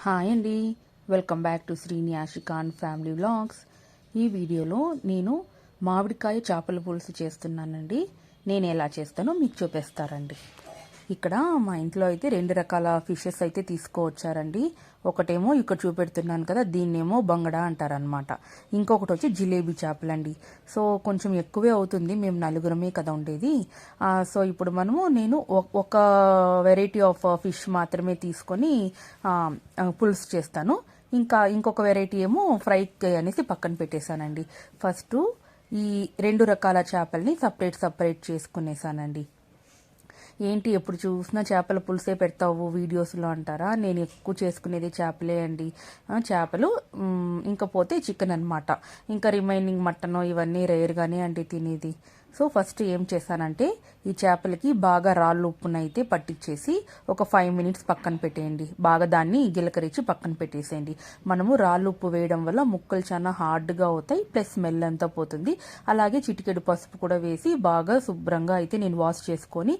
Hi అండి, welcome back to Srini Ashikan family vlogs. ఈ వీడియోలో నేను మామిడికాయ చేపల పులుసు చేస్తున్నానండి. నేను ఎలా చేస్తానో మీకు చూపిస్తారండి. ఇక్కడ మా ఇంట్లో అయితే 2 రకాల ఫిషెస్ అయితే తీసుకువచ్చారండి. ఒకటేమో ఇక్కడ చూపెడుతున్నాను కదా, దీన్నేమో బంగడా అంటారనమాట. ఇంకొకటి వచ్చి జిలేబీ చేపలండి. సో కొంచెం ఎక్కువే అవుతుంది, మేము నలుగురమే కదా ఉండేది. సో ఇప్పుడు నేను ఒక వెరైటీ ఆఫ్ ఫిష్ మాత్రమే తీసుకొని పులుసు చేస్తాను. ఇంకొక వెరైటీ ఏమో ఫ్రై అనేసి పక్కన పెట్టేశానండి. ఫస్ట్ ఈ 2 రకాల చేపల్ని సపరేట్ చేసుకునేసానండి. ఏంటి ఎప్పుడు చూసినా చేపల పులుసే పెడతావు వీడియోస్లో అంటారా? నేను ఎక్కువ చేసుకునేది చేపలే అండి. చేపలు ఇంకా పోతే చికెన్ అనమాట. ఇంకా రిమైనింగ్ మటన్ ఇవన్నీ రేర్గానే అండి తినేది. సో ఫస్ట్ ఏం చేశానంటే ఈ చేపలకి బాగా రాళ్ళు ఉప్పునైతే పట్టించేసి ఒక 5 మినిట్స్ పక్కన పెట్టేయండి. బాగా దాన్ని గిలకరించి పక్కన పెట్టేసేయండి. మనము రాళ్ళు ఉప్పు వేయడం వల్ల ముక్కలు చాలా హార్డ్గా అవుతాయి, ప్లస్ స్మెల్ అంతా పోతుంది. అలాగే చిటికెడు పసుపు కూడా వేసి బాగా శుభ్రంగా అయితే నేను వాష్ చేసుకొని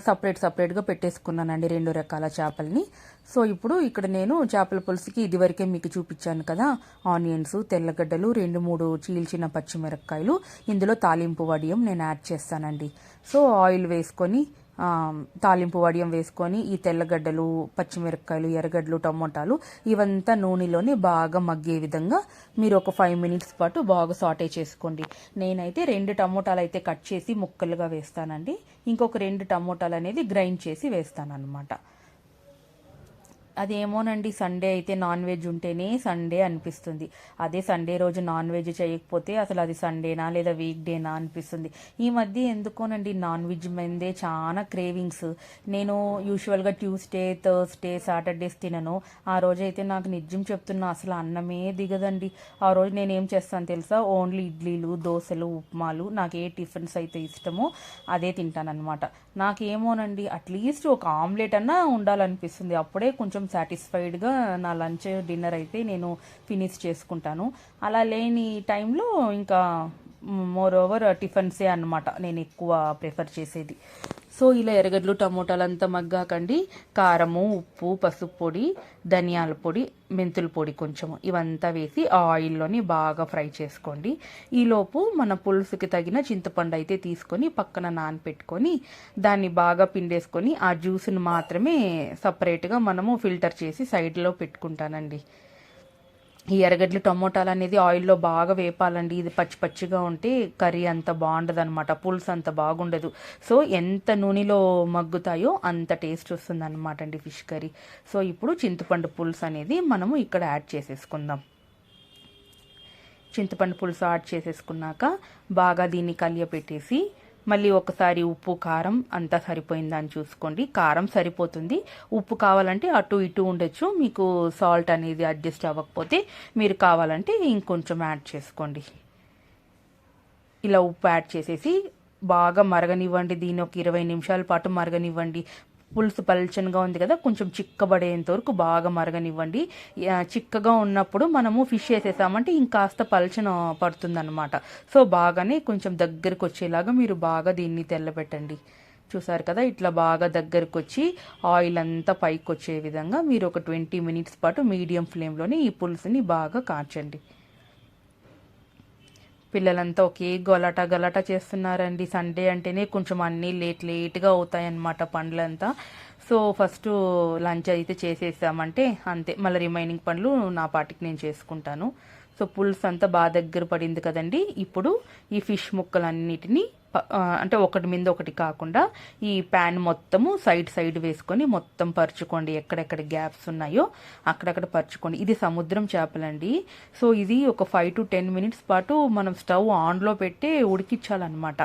సపరేట్గా పెట్టేసుకున్నానండి 2 రకాల చేపల్ని. సో ఇప్పుడు ఇక్కడ నేను చేపల పులుసుకి ఇదివరకే మీకు చూపించాను కదా, ఆనియన్స్, తెల్లగడ్డలు, 2-3 చీల్చిన పచ్చిమిరపకాయలు, ఇందులో తాలింపు వడియం నేను యాడ్ చేస్తానండి. సో ఆయిల్ వేసుకొని తాలింపు వడియం వేసుకొని ఈ తెల్లగడ్డలు, పచ్చిమిరపకాయలు, ఎర్రగడ్డలు, టమోటాలు ఇవంతా నూనెలోనే బాగా మగ్గే విధంగా మీరు ఒక 5 మినిట్స్ పాటు బాగా సాటే చేసుకోండి. నేనైతే 2 టమోటాలు అయితే కట్ చేసి ముక్కలుగా వేస్తానండి. ఇంకొక 2 టమోటాలు అనేది గ్రైండ్ చేసి వేస్తాను అనమాట. అదేమోనండి, సండే అయితే నాన్ వెజ్ ఉంటేనే సండే అనిపిస్తుంది. అదే సండే రోజు నాన్ వెజ్ చేయకపోతే అసలు అది సండేనా లేదా వీక్ డేనా అనిపిస్తుంది. ఈ మధ్య ఎందుకోనండి నాన్ వెజ్ మీదే చాలా క్రేవింగ్స్. నేను యూజువల్గా ట్యూస్డే, థర్స్డే, సాటర్డేస్ తినను. ఆ రోజు అయితే నాకు నిజం చెప్తున్నా అసలు అన్నమే దిగదండి. ఆ రోజు నేనేం చేస్తాను తెలుసా, ఓన్లీ ఇడ్లీలు, దోశలు, ఉప్మాలు, నాకు ఏ టిఫిన్స్ అయితే ఇష్టమో అదే తింటానమాట. నాకేమోనండి అట్లీస్ట్ ఒక ఆమ్లెట్ అన్నా ఉండాలనిపిస్తుంది. అప్పుడే కొంచెం సాటిస్ఫైడ్గా నా లంచ్ డిన్నర్ అయితే నేను ఫినిష్ చేసుకుంటాను. అలా లేని టైంలో ఇంకా మోర్ ఓవర్ టిఫిన్సే అనమాట నేను ఎక్కువ ప్రిఫర్ చేసేది. సో ఇలా ఎర్రగడ్డలు, టమోటాలు అంతా మగ్గాకండి కారము, ఉప్పు, పసుపు పొడి, ధనియాల పొడి, మెంతుల పొడి కొంచెము ఇవంతా వేసి ఆయిల్లోని బాగా ఫ్రై చేసుకోండి. ఈలోపు మన పులుసుకి తగిన చింతపండు అయితే తీసుకొని పక్కన నానపెట్టుకొని దాన్ని బాగా పిండేసుకొని ఆ జ్యూస్ని మాత్రమే సపరేట్గా మనము ఫిల్టర్ చేసి సైడ్లో పెట్టుకుంటానండి. ఈ ఎర్రగడ్డలు, టమోటాలు అనేది ఆయిల్లో బాగా వేపాలండి. ఇది పచ్చిగా ఉంటే కర్రీ అంత బాగుండదు అనమాట, పులుసు అంత బాగుండదు. సో ఎంత నూనెలో మగ్గుతాయో అంత టేస్ట్ వస్తుంది అనమాట అండి ఫిష్ కర్రీ. సో ఇప్పుడు చింతపండు పులుసు అనేది మనము ఇక్కడ యాడ్ చేసేసుకుందాం. చింతపండు పులుసు యాడ్ చేసేసుకున్నాక బాగా దీన్ని కలియపెట్టేసి మళ్ళీ ఒకసారి ఉప్పు, కారం అంతా సరిపోయిందని చూసుకోండి. కారం సరిపోతుంది, ఉప్పు కావాలంటే అటు ఇటు ఉండొచ్చు. మీకు సాల్ట్ అనేది అడ్జస్ట్ అవ్వకపోతే మీరు కావాలంటే ఇంకొంచెం యాడ్ చేసుకోండి. ఇలా ఉప్పు యాడ్ చేసేసి బాగా మరగనివ్వండి. దీన్ని ఒక 20 నిమిషాల పాటు మరగనివ్వండి. పులుసు పల్చనగా ఉంది కదా, కొంచెం చిక్కబడేంత వరకు బాగా మరగనివ్వండి. చిక్కగా ఉన్నప్పుడు మనము ఫిష్ వేసేసామంటే ఇంకాస్త పల్చన పడుతుందన్నమాట. సో బాగానే కొంచెం దగ్గరకు వచ్చేలాగా మీరు బాగా దీన్ని తెల్లబెట్టండి. చూసారు కదా, ఇట్లా బాగా దగ్గరకు వచ్చి ఆయిల్ అంతా పైకి వచ్చే విధంగా మీరు ఒక 20 మినిట్స్ పాటు మీడియం ఫ్లేమ్లోనే ఈ పులుసుని బాగా కాచండి. పిల్లలంతా ఒకే గలాటా చేస్తున్నారండి. సండే అంటేనే కొంచెం అన్నీ లేట్గా అవుతాయన్నమాట పండ్లంతా. సో ఫస్ట్ లంచ్ అయితే చేసేసామంటే అంతే, మళ్ళీ రిమైనింగ్ పనులు నా పాటికి నేను చేసుకుంటాను. సో పులుసు అంతా బాగా దగ్గర పడింది కదండి. ఇప్పుడు ఈ ఫిష్ ముక్కలన్నిటినీ అంటే ఒకటి మీద ఒకటి కాకుండా ఈ ప్యాన్ మొత్తము సైడ్ వేసుకొని మొత్తం పరుచుకోండి. ఎక్కడెక్కడ గ్యాప్స్ ఉన్నాయో అక్కడక్కడ పరుచుకోండి. ఇది సముద్రం చేపలండి. సో ఇది ఒక 5 to 10 మినిట్స్ పాటు మనం స్టవ్ ఆన్లో పెట్టి ఉడికించాలన్నమాట.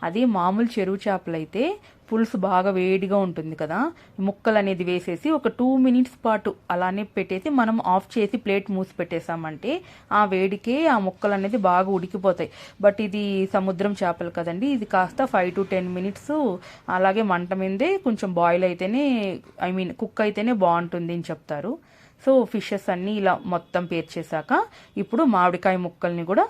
అదే మామూలు చెరువు చేపలైతే పులుసు బాగా వేడిగా ఉంటుంది కదా, ముక్కలు అనేది వేసేసి ఒక 2 మినిట్స్ పాటు అలానే పెట్టేసి మనం ఆఫ్ చేసి ప్లేట్ మూసి పెట్టేసామంటే ఆ వేడికే ఆ ముక్కలు అనేది బాగా ఉడికిపోతాయి. బట్ ఇది సముద్రం చేపలు కదండి, ఇది కాస్త 5 to 10 మినిట్స్ అలాగే మంట మీదే కొంచెం బాయిల్ అయితేనే కుక్ అయితేనే బాగుంటుంది అని చెప్తారు. సో ఫిషెస్ అన్నీ ఇలా మొత్తం పేర్చేసాక ఇప్పుడు మామిడికాయ ముక్కల్ని కూడా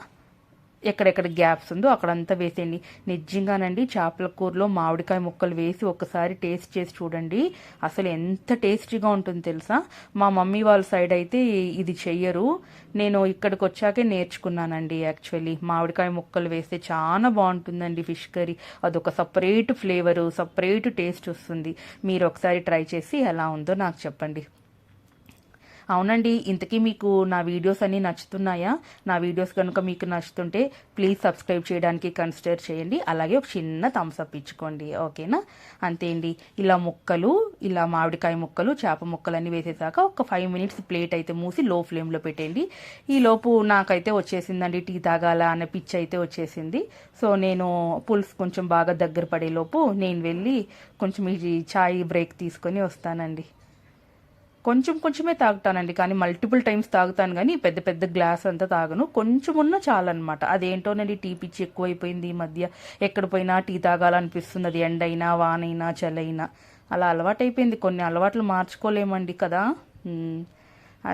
ఎక్కడెక్కడ గ్యాప్స్ ఉందో అక్కడంతా వేసేయండి. నిజంగానండి చేపల కూరలో మామిడికాయ ముక్కలు వేసి ఒకసారి టేస్ట్ చేసి చూడండి, అసలు ఎంత టేస్టీగా ఉంటుంది తెలుసా. మా మమ్మీ వాళ్ళ సైడ్ అయితే ఇది చెయ్యరు, నేను ఇక్కడికి వచ్చాకే నేర్చుకున్నానండి. యాక్చువల్లీ మామిడికాయ ముక్కలు వేస్తే చాలా బాగుంటుందండి ఫిష్ కర్రీ, అదొక సపరేట్ ఫ్లేవరు, సపరేట్ టేస్ట్ వస్తుంది. మీరు ఒకసారి ట్రై చేసి ఎలా ఉందో నాకు చెప్పండి. అవునండి, ఇంతకీ మీకు నా వీడియోస్ అన్నీ నచ్చుతున్నాయా? నా వీడియోస్ కనుక మీకు నచ్చుతుంటే ప్లీజ్ సబ్స్క్రైబ్ చేయడానికి కన్సిడర్ చేయండి, అలాగే ఒక చిన్న థమ్స్ అప్ ఇచ్చుకోండి, ఓకేనా? అంతే అండి. ఇలా ముక్కలు, ఇలా మామిడికాయ ముక్కలు, చేప ముక్కలు అన్నీ వేసేసాక ఒక 5 మినిట్స్ ప్లేట్ అయితే మూసి లో ఫ్లేమ్లో పెట్టండి. ఈ లోపు నాకైతే వచ్చేసిందండి టీ తాగాల అనే పిచ్చి అయితే వచ్చేసింది. సో నేను పులుసు కొంచెం బాగా దగ్గర పడేలోపు నేను వెళ్ళి కొంచెం ఈ చాయ్ బ్రేక్ తీసుకొని వస్తానండి. కొంచెం కొంచెమే తాగుతానండి, కానీ మల్టిపుల్ టైమ్స్ తాగుతాను, కానీ పెద్ద పెద్ద గ్లాస్ అంతా తాగను, కొంచెం ఉన్న చాలన్నమాట. అదేంటోనండి టీ పిచ్చి ఎక్కువైపోయింది ఈ మధ్య. ఎక్కడ పోయినా టీ తాగాలనిపిస్తుంది, అది ఎండైనా వానైనా చలైనా. అలా అలవాటైపోయింది, కొన్ని అలవాట్లు మార్చుకోలేమండి కదా.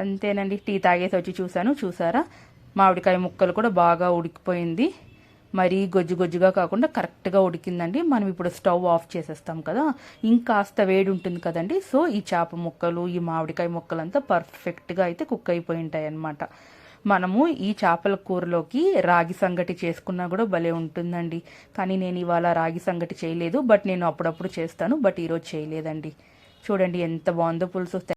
అంతేనండి, టీ తాగేసి వచ్చి చూసారా మామిడికాయ ముక్కలు కూడా బాగా ఉడికిపోయింది. మరీ గొజ్జుగా కాకుండా కరెక్ట్గా ఉడికిందండి. మనం ఇప్పుడు స్టవ్ ఆఫ్ చేసేస్తాం కదా, ఇంకాస్త వేడి ఉంటుంది కదండి. సో ఈ చేప ముక్కలు, ఈ మామిడికాయ ముక్కలంతా పర్ఫెక్ట్గా అయితే కుక్ అయిపోయి ఉంటాయి అన్నమాట. మనము ఈ చేపల కూరలోకి రాగి సంగటి చేసుకున్నా కూడా భలే ఉంటుందండి. కానీ నేను ఇవాళ రాగి సంగటి చేయలేదు, బట్ నేను అప్పుడప్పుడు చేస్తాను, బట్ ఈరోజు చేయలేదండి. చూడండి ఎంత బాగుందో పులుసు.